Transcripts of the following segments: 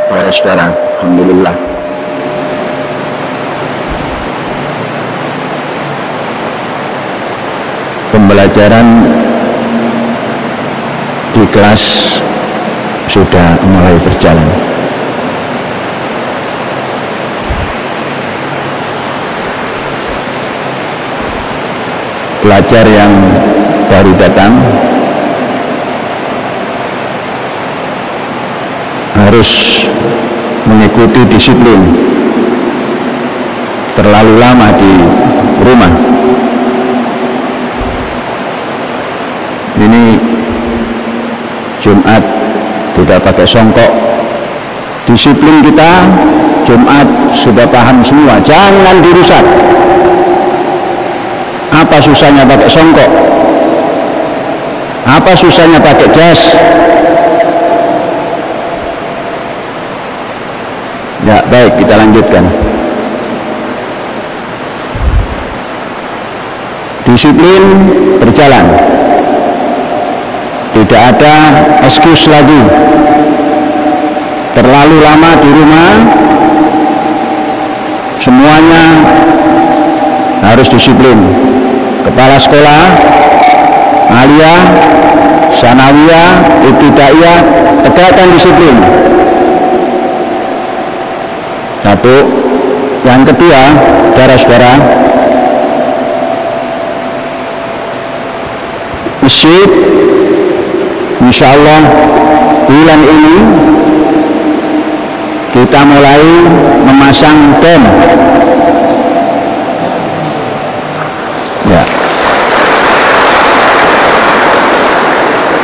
Para saudara, alhamdulillah. Pembelajaran di kelas sudah mulai berjalan. Pelajar yang baru datang harus mengikuti disiplin. Terlalu lama di rumah ini Jumat tidak pakai songkok. Disiplin kita Jumat sudah paham semua, jangan dirusak. Apa susahnya pakai songkok? Apa susahnya pakai jas? Ya, baik, kita lanjutkan. Disiplin berjalan. Tidak ada excuse lagi. Terlalu lama di rumah, semuanya harus disiplin. Kepala sekolah, aliyah, sanawiyah, ibtidaiyah, tegakkan disiplin. Satu. Yang kedua, saudara-saudara, masjid insyaallah bulan ini kita mulai memasang dom. Ya,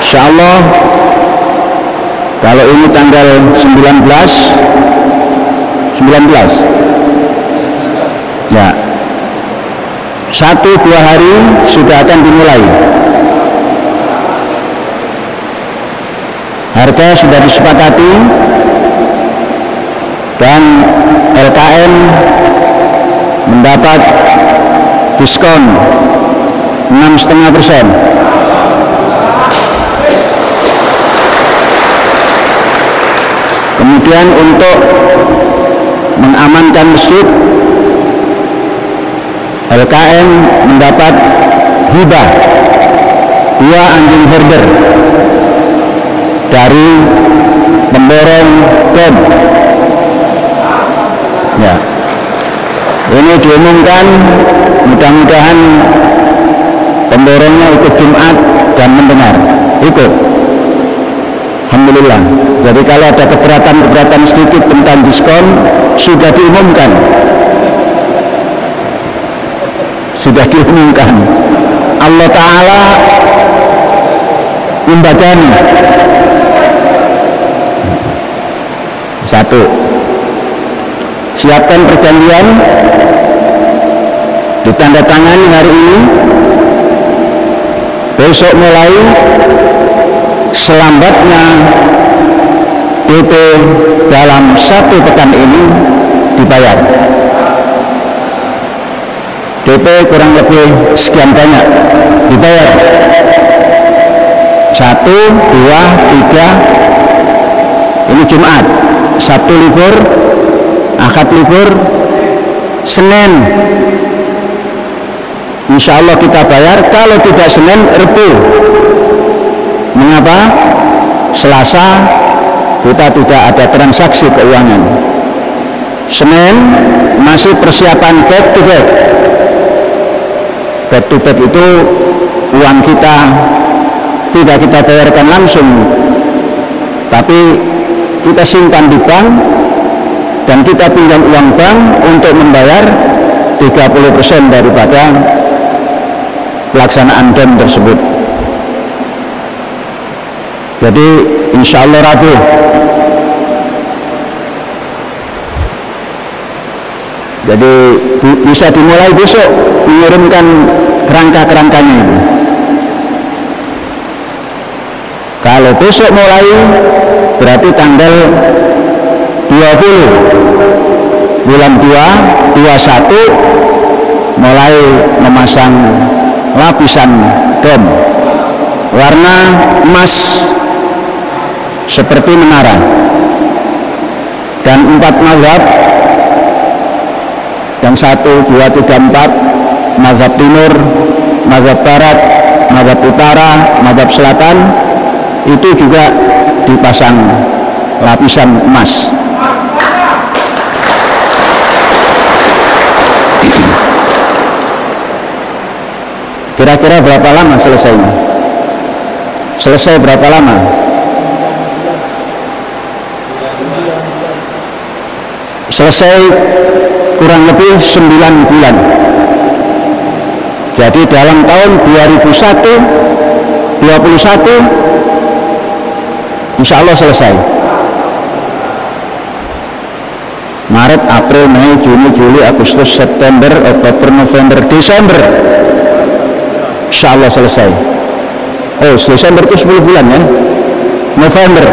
insyaallah kalau ini tanggal 19 ya, 1-2 hari sudah akan dimulai. Harga sudah disepakati dan LKM mendapat diskon 6,5%. Kemudian untuk mengamankan masjid, LKM mendapat hibah 2 anjing herder dari pemborong dom. Ya, ini diumumkan, mudah-mudahan pemborongnya ikut Jumat dan mendengar, ikut. Alhamdulillah. Jadi kalau ada keberatan sedikit tentang diskon sudah diumumkan. Sudah diumumkan. Allah Ta'ala membacanya. 1. Siapkan perjanjian, ditandatangani hari ini, besok mulai selambatnya DP dalam 1 pekan ini dibayar. DP kurang lebih sekian banyak dibayar. 1, 2, 3, ini Jumat, Sabtu libur, Ahad libur, Senin insya Allah kita bayar. Kalau tidak Senin, Rebu. Mengapa? Selasa kita tidak ada transaksi keuangan. Senin masih persiapan back to back. Back to back itu uang kita tidak kita bayarkan langsung, tapi kita simpan di bank dan kita pinjam uang bank untuk membayar 30% daripada pelaksanaan dom tersebut. Jadi insya Allah Rabu jadi bisa dimulai besok mengirimkan kerangka-kerangkanya itu. Kalau besok mulai berarti tanggal 20 bulan 2, 21 mulai memasang lapisan dom warna emas seperti menara, dan 4 mazhab, yang 1, 2, 3, 4, mazhab timur, mazhab barat, mazhab utara, mazhab selatan, itu juga dipasang lapisan emas. Kira-kira berapa lama selesainya? Selesai berapa lama? Selesai kurang lebih 9 bulan. Jadi dalam tahun 2021 insya Allah selesai. Maret, April, Mei, Juni, Juli, Agustus, September, Oktober, November, Desember, insya Allah selesai. Oh, Desember itu 10 bulan ya. November,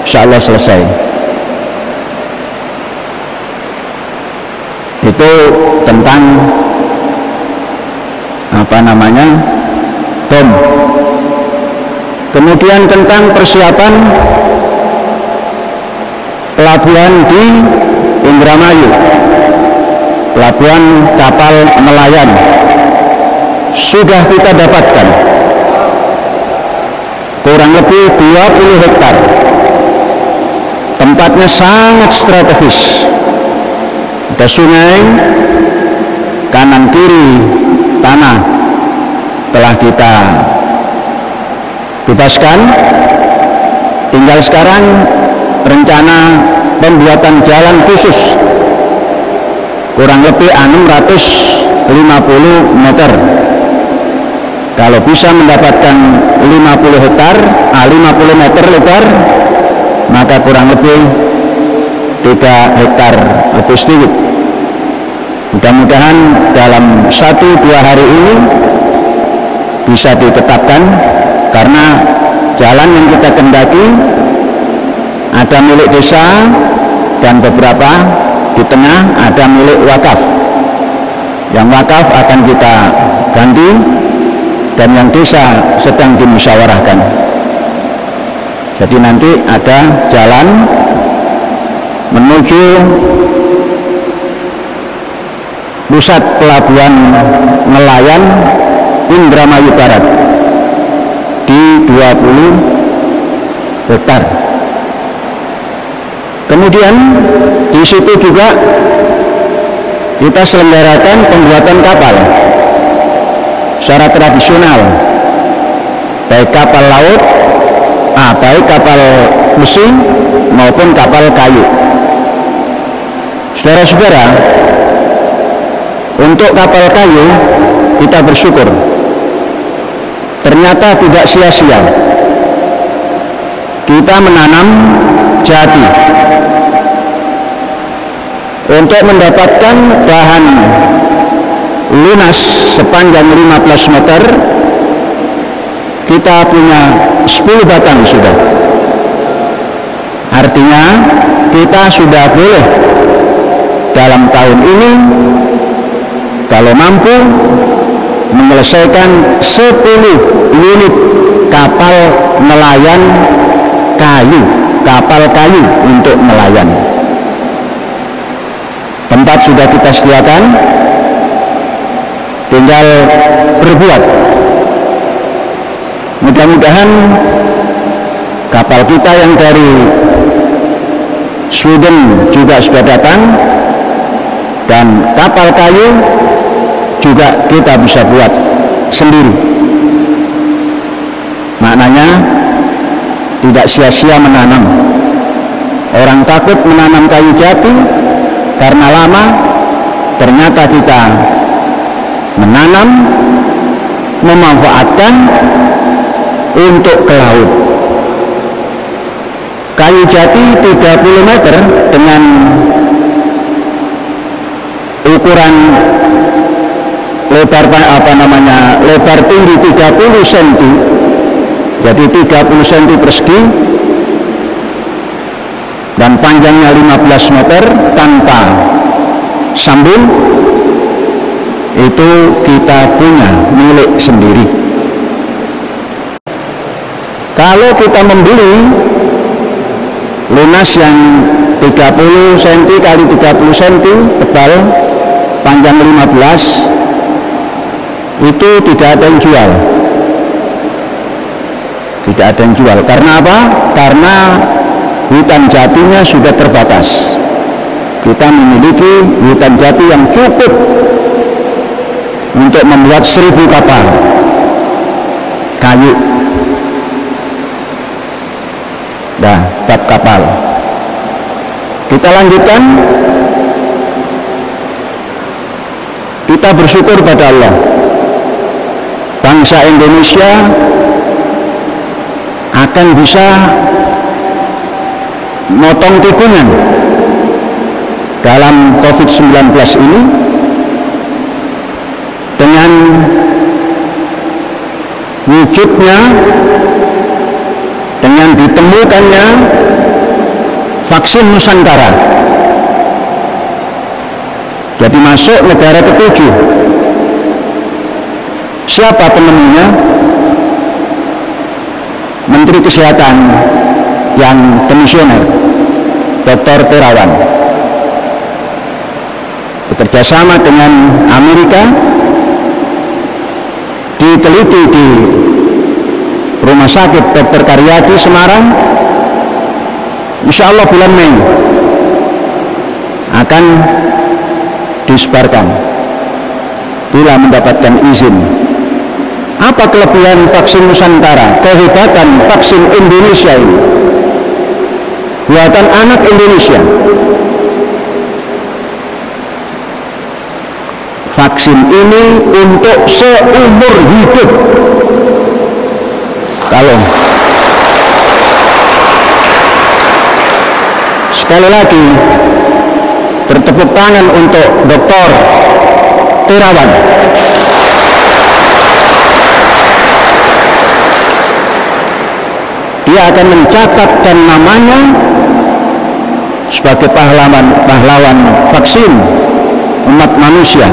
insya Allah selesai. Itu tentang bom. Kemudian tentang persiapan pelabuhan di Indramayu, pelabuhan kapal nelayan, sudah kita dapatkan kurang lebih 20 hektar. Tempatnya sangat strategis, ada sungai, kanan kiri tanah telah kita bebaskan. Tinggal sekarang rencana pembuatan jalan khusus kurang lebih 650 meter. Kalau bisa mendapatkan 50 hektar, 50 meter lebar, maka kurang lebih 3 hektar lebih sedikit. Mudah-mudahan dalam 1-2 hari ini bisa ditetapkan, karena jalan yang kita kendaki ada milik desa dan beberapa di tengah ada milik wakaf. Yang wakaf akan kita ganti dan yang desa sedang dimusyawarahkan. Jadi nanti ada jalan menuju pusat pelabuhan nelayan Indramayu Barat di 20 hektar. Kemudian di situ juga kita selenggarakan pembuatan kapal secara tradisional, baik kapal laut, baik kapal besi maupun kapal kayu. Saudara-saudara, untuk kapal kayu kita bersyukur, ternyata tidak sia-sia kita menanam jati untuk mendapatkan bahan lunas sepanjang 15 meter. Kita punya 10 batang sudah. Artinya kita sudah boleh dalam tahun ini kalau mampu menyelesaikan 10 unit kapal nelayan kayu, kapal kayu untuk nelayan. Tempat sudah kita sediakan, tinggal berbuat. Mudah-mudahan kapal kita yang dari Sweden juga sudah datang, dan kapal kayu juga kita bisa buat sendiri. Maknanya tidak sia-sia menanam. Orang takut menanam kayu jati karena lama, ternyata kita menanam, memanfaatkan untuk ke laut. Kayu jati 30 meter dengan ukuran lebar lebar tinggi 30 cm, jadi 30 cm persegi, dan panjangnya 15 meter tanpa sambung, itu kita punya milik sendiri. Kalau kita membeli lunas yang 30 cm kali 30 cm tebal, panjang 15, itu tidak ada yang jual. Tidak ada yang jual. Karena apa? Karena hutan jatinya sudah terbatas. Kita memiliki hutan jati yang cukup untuk membuat 1000 kapal kayu. Nah, bab kapal. Kita lanjutkan. Kita bersyukur pada Allah. Bangsa Indonesia akan bisa motong tikungan dalam COVID-19 ini dengan wujudnya, dengan ditemukannya vaksin Nusantara. Jadi masuk negara ke-7. Siapa penemunya? Menteri Kesehatan yang komisioner, Dr. Terawan, bekerjasama dengan Amerika, diteliti di Rumah Sakit Dr. Karyadi Semarang. Insya Allah bulan Mei akan disebarkan bila mendapatkan izin. Apa kelebihan vaksin Nusantara? Kehebatan vaksin Indonesia ini, buatan anak Indonesia. Vaksin ini untuk seumur hidup. Kalau sekali lagi bertepuk tangan untuk Dr. Terawan. Dia akan mencatatkan namanya sebagai pahlawan vaksin umat manusia.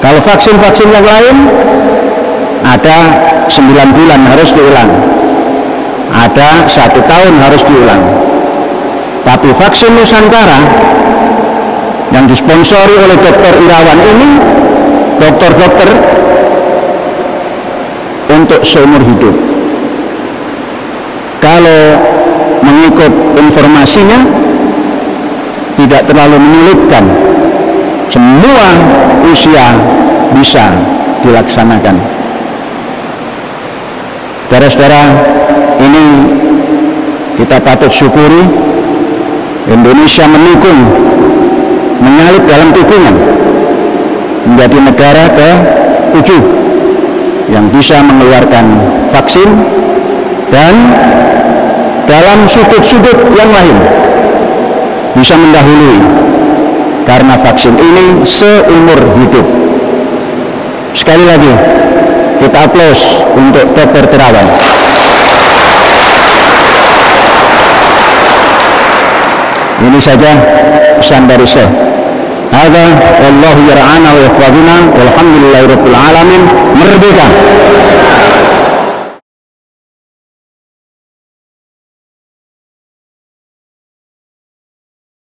Kalau vaksin-vaksin yang lain ada 9 bulan harus diulang, ada 1 tahun harus diulang. Tapi vaksin Nusantara yang disponsori oleh Dr. Irawan ini, dokter-dokter, untuk seumur hidup. Kalau mengikut informasinya tidak terlalu menyulitkan, semua usia bisa dilaksanakan. Saudara-saudara, ini kita patut syukuri. Indonesia mendukung, menyalip dalam tikungan menjadi negara ke-7 yang bisa mengeluarkan vaksin, dan dalam sudut-sudut yang lain bisa mendahului, karena vaksin ini seumur hidup. Sekali lagi kita aplaus untuk Dr. Terawan. Ini saja pesan dari saya. Hadza wallahu yar'ana wa yahfazuna walhamdulillahirabbil alamin. Merdeka.